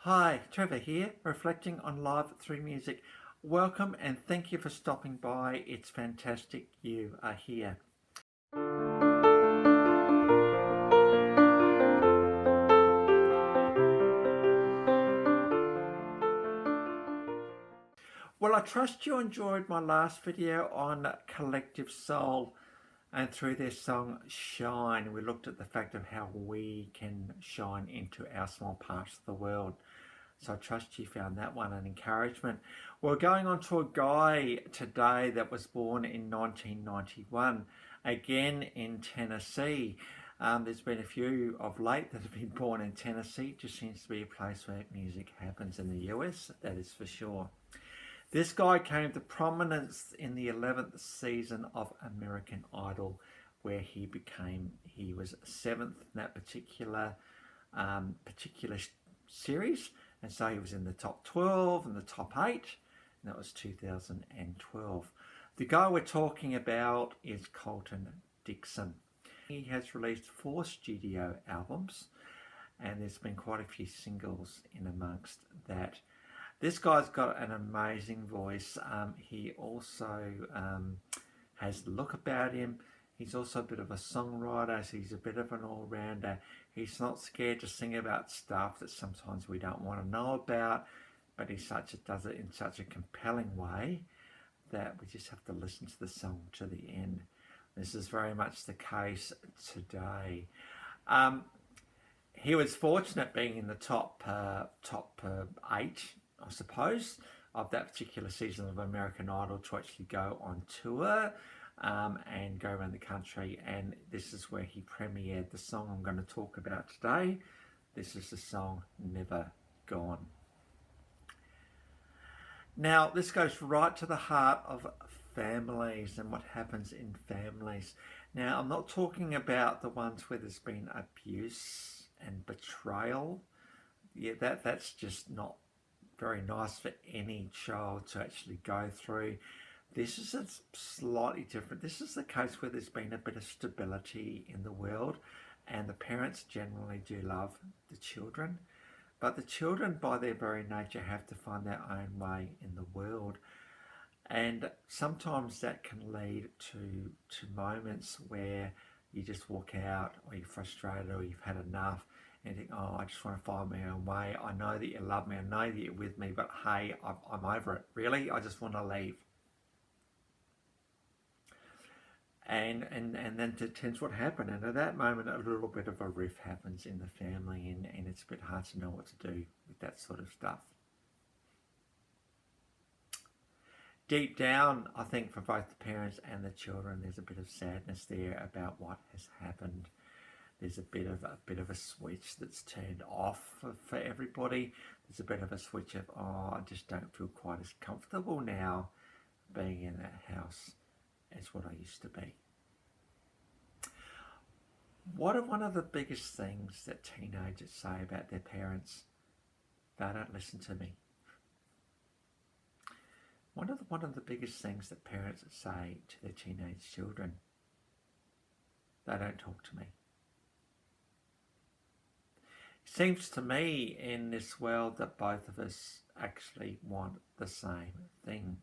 Hi, Trevor here, reflecting on life through music. Welcome and thank you for stopping by. It's fantastic you are here. Well, I trust you enjoyed my last video on Collective Soul, and through their song Shine, we looked at the fact of how we can shine into our small parts of the world. So I trust you found that one an encouragement. We're going on to a guy today that was born in 1991, again in Tennessee. There's been a few of late that have been born in Tennessee. It just seems to be a place where music happens in the US, that is for sure. This guy came to prominence in the 11th season of American Idol, where he was 7th in that particular series, and so he was in the top 12 and the top 8, and that was 2012. The guy we're talking about is Colton Dixon. He has released 4 studio albums, and there's been quite a few singles in amongst that. This guy's got an amazing voice. He also has the look about him. He's also a bit of a songwriter, so he's a bit of an all-rounder. He's not scared to sing about stuff that sometimes we don't want to know about, but he does it in such a compelling way that we just have to listen to the song to the end. This is very much the case today. He was fortunate being in the top 8, I suppose, of that particular season of American Idol to actually go on tour and go around the country. And this is where he premiered the song I'm going to talk about today. This is the song Never Gone. Now, this goes right to the heart of families and what happens in families. Now, I'm not talking about the ones where there's been abuse and betrayal. Yeah, that's just not very nice for any child to actually go through. This is slightly different. This is the case where there's been a bit of stability in the world, and the parents generally do love the children, but the children by their very nature have to find their own way in the world. And sometimes that can lead to moments where you just walk out, or you're frustrated, or you've had enough, and you think, oh, I just want to find my own way. I know that you love me, I know that you're with me, but hey, I'm over it. Really, I just want to leave. And then it tends what happened. And at that moment, a little bit of a rift happens in the family, and it's a bit hard to know what to do with that sort of stuff. Deep down, I think for both the parents and the children, there's a bit of sadness there about what has happened. There's a bit of a switch that's turned off for everybody. There's a bit of a switch of, oh, I just don't feel quite as comfortable now being in that house as what I used to be. What are one of the biggest things that teenagers say about their parents? They don't listen to me. One of the biggest things that parents say to their teenage children, they don't talk to me. It seems to me in this world that both of us actually want the same thing.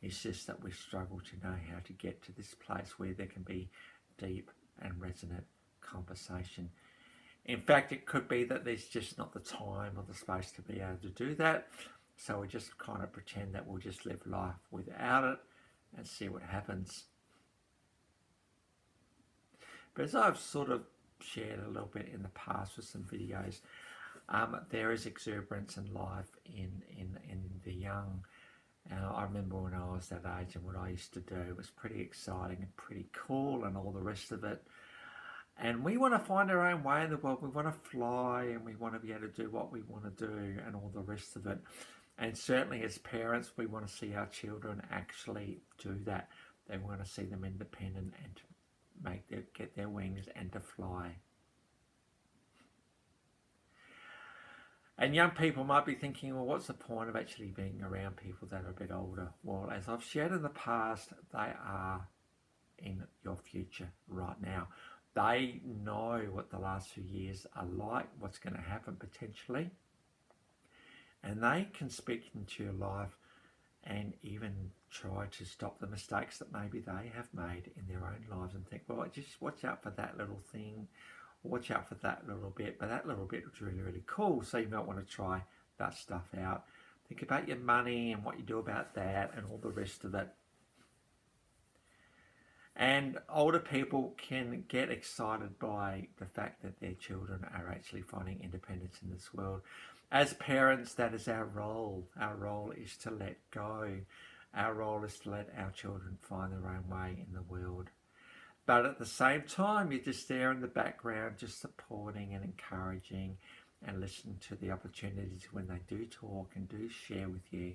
It's just that we struggle to know how to get to this place where there can be deep and resonant conversation. In fact, it could be that there's just not the time or the space to be able to do that. So we just kind of pretend that we'll just live life without it and see what happens. But as I've sort of shared a little bit in the past with some videos, there is exuberance and life in the young. I remember when I was that age, and what I used to do was pretty exciting and pretty cool and all the rest of it. And we want to find our own way in the world. We want to fly, and we want to be able to do what we want to do and all the rest of it. And certainly as parents, we want to see our children actually do that. They want to see them independent and to get their wings and to fly. And young people might be thinking, well, what's the point of actually being around people that are a bit older? Well, as I've shared in the past, they are in your future right now. They know what the last few years are like, what's going to happen potentially. and they can speak into your life and even try to stop the mistakes that maybe they have made in their own lives, and think, well, just watch out for that little thing, watch out for that little bit, but that little bit was really, really cool, so you might want to try that stuff out. Think about your money and what you do about that and all the rest of it. And older people can get excited by the fact that their children are actually finding independence in this world. As parents, that is our role. Our role is to let go. Our role is to let our children find their own way in the world. But at the same time, you're just there in the background, just supporting and encouraging and listening to the opportunities when they do talk and do share with you.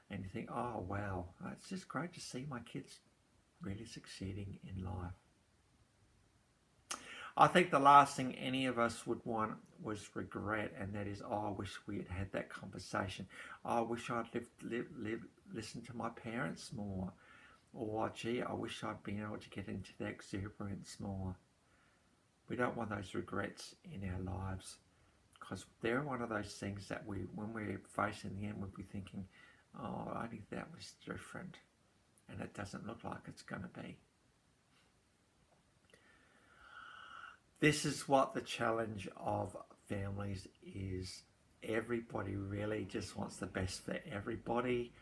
And you think, oh, wow, it's just great to see my kids really succeeding in life. I think the last thing any of us would want was regret, and that is, oh, I wish we had had that conversation. Oh, I wish I'd listened to my parents more. Or, gee, I wish I'd been able to get into that exuberance more. We don't want those regrets in our lives, because they're one of those things that when we're facing the end, we'll be thinking, oh, only that was different. And it doesn't look like it's going to be. This is what the challenge of families is. Everybody really just wants the best for everybody.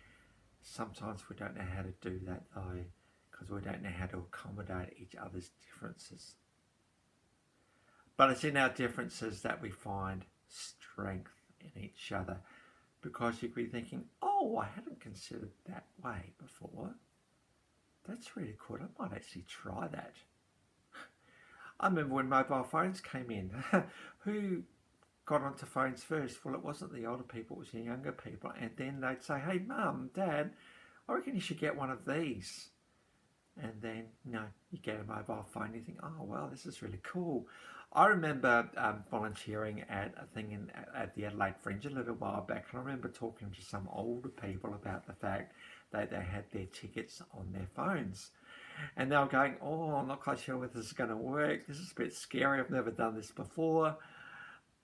Sometimes we don't know how to do that though, because we don't know how to accommodate each other's differences. But it's in our differences that we find strength in each other, because you could be thinking, oh, I hadn't considered that way before. That's really cool. I might actually try that. I remember when mobile phones came in. Who got onto phones first? Well, it wasn't the older people, it was the younger people. And then they'd say, hey, Mum, Dad, I reckon you should get one of these. And then, you get a mobile phone, you think, oh, well, this is really cool. I remember volunteering at a thing at the Adelaide Fringe a little while back, and I remember talking to some older people about the fact that they had their tickets on their phones. And they were going, oh, I'm not quite sure whether this is going to work. This is a bit scary. I've never done this before.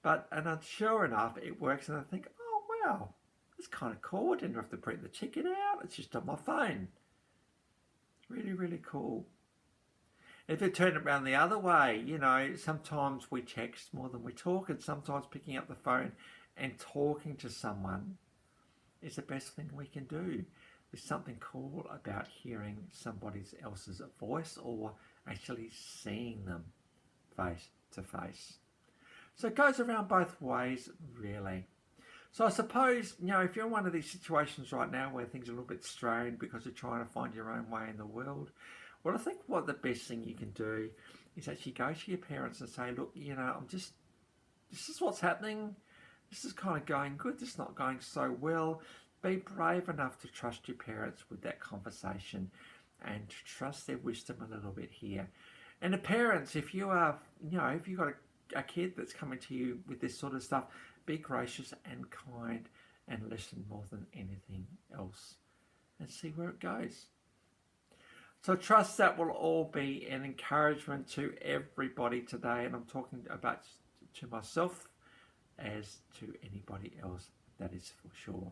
And sure enough, it works. And I think, oh, wow, it's kind of cool. I didn't have to print the ticket out. It's just on my phone. It's really, really cool. If you turn it around the other way, sometimes we text more than we talk, and sometimes picking up the phone and talking to someone is the best thing we can do. There's something cool about hearing somebody else's voice or actually seeing them face to face. So it goes around both ways, really. So I suppose, if you're in one of these situations right now where things are a little bit strained because you're trying to find your own way in the world, well, I think what the best thing you can do is actually go to your parents and say, look, this is what's happening. This is kind of going good. This is not going so well. Be brave enough to trust your parents with that conversation and to trust their wisdom a little bit here. And the parents, if you are, if you've got a kid that's coming to you with this sort of stuff, be gracious and kind and listen more than anything else and see where it goes. So trust that will all be an encouragement to everybody today, and I'm talking about to myself as to anybody else, that is for sure.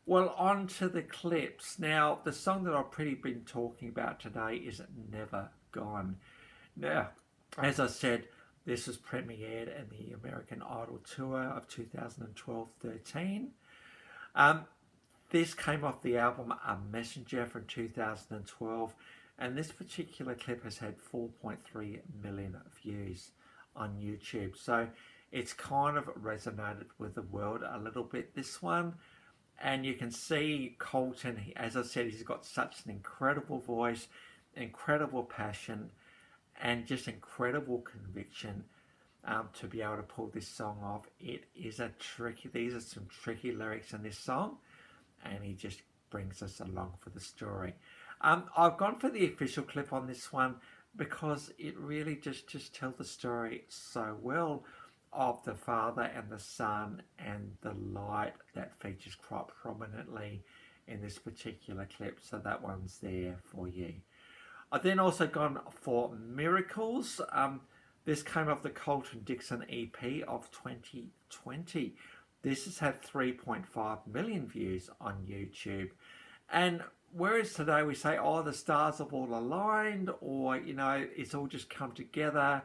Well, on to the clips. Now, the song that I've pretty been talking about today is Never Gone. Now, as I said, this was premiered in the American Idol tour of 2012-13. This came off the album A Messenger from 2012, and this particular clip has had 4.3 million views on YouTube. So it's kind of resonated with the world a little bit, this one. And you can see Colton, as I said, he's got such an incredible voice, incredible passion, and just incredible conviction to be able to pull this song off. These are some tricky lyrics in this song, and he just brings us along for the story. I've gone for the official clip on this one because it really just tells the story so well of the father and the son and the light that features quite prominently in this particular clip. So that one's there for you. I've then also gone for Miracles. This came off the Colton Dixon EP of 2020. This has had 3.5 million views on YouTube. And whereas today we say, oh, the stars have all aligned, or, you know, it's all just come together.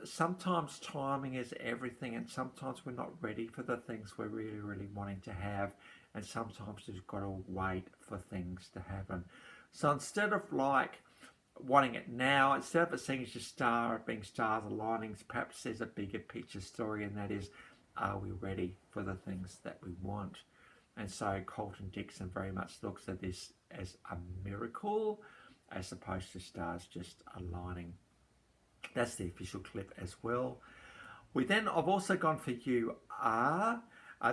Sometimes timing is everything, and sometimes we're not ready for the things we're really, really wanting to have. And sometimes we've got to wait for things to happen. So instead of like wanting it now, instead of it seeing as your being stars aligning, perhaps there's a bigger picture story, and that is, are we ready for the things that we want? And so Colton Dixon very much looks at this as a miracle as opposed to stars just aligning. That's the official clip as well. I've also gone for You Are.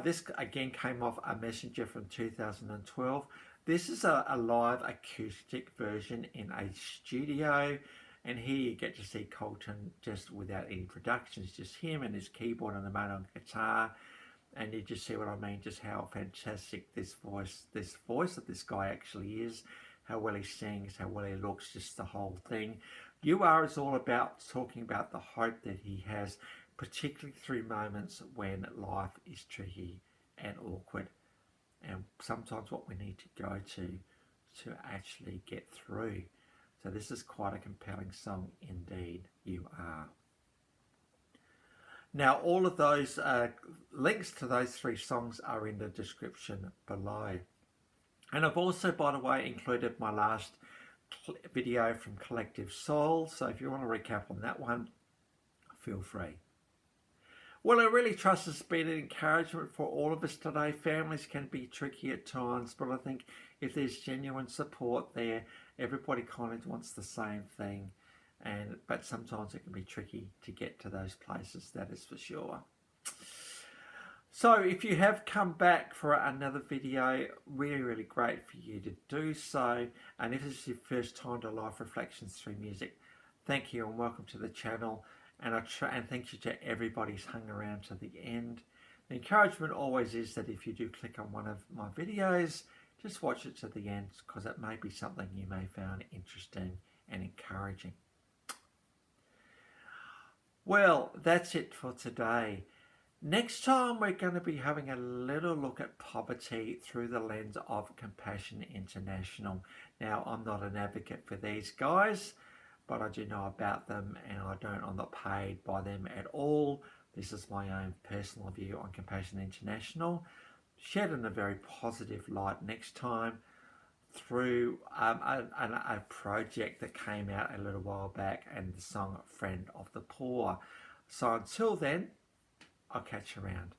This again came off a messenger from 2012. This is a live acoustic version in a studio, and here you get to see Colton just without any productions, just him and his keyboard and the mono guitar, and you just see what I mean, just how fantastic this voice of this guy actually is, how well he sings, how well he looks, just the whole thing. You Are is all about talking about the hope that he has, particularly through moments when life is tricky and awkward, and sometimes what we need to go to actually get through. So this is quite a compelling song indeed, You Are. Now all of those links to those 3 songs are in the description below. And I've also, by the way, included my last video from Collective Soul, so if you want to recap on that one, feel free. Well, I really trust it's been an encouragement for all of us today. Families can be tricky at times, but I think if there's genuine support there, everybody kind of wants the same thing, but sometimes it can be tricky to get to those places, that is for sure. So if you have come back for another video, really, really great for you to do so. And if this is your first time to Life Reflections Through Music, thank you and welcome to the channel. And thank you to everybody who's hung around to the end. The encouragement always is that if you do click on one of my videos, just watch it to the end, because it may be something you may find interesting and encouraging. Well, that's it for today. Next time we're going to be having a little look at poverty through the lens of Compassion International. Now, I'm not an advocate for these guys, but I do know about them, and I'm not paid by them at all. This is my own personal view on Compassion International, shared in a very positive light next time through a project that came out a little while back, and the song Friend of the Poor. So until then, I'll catch you around.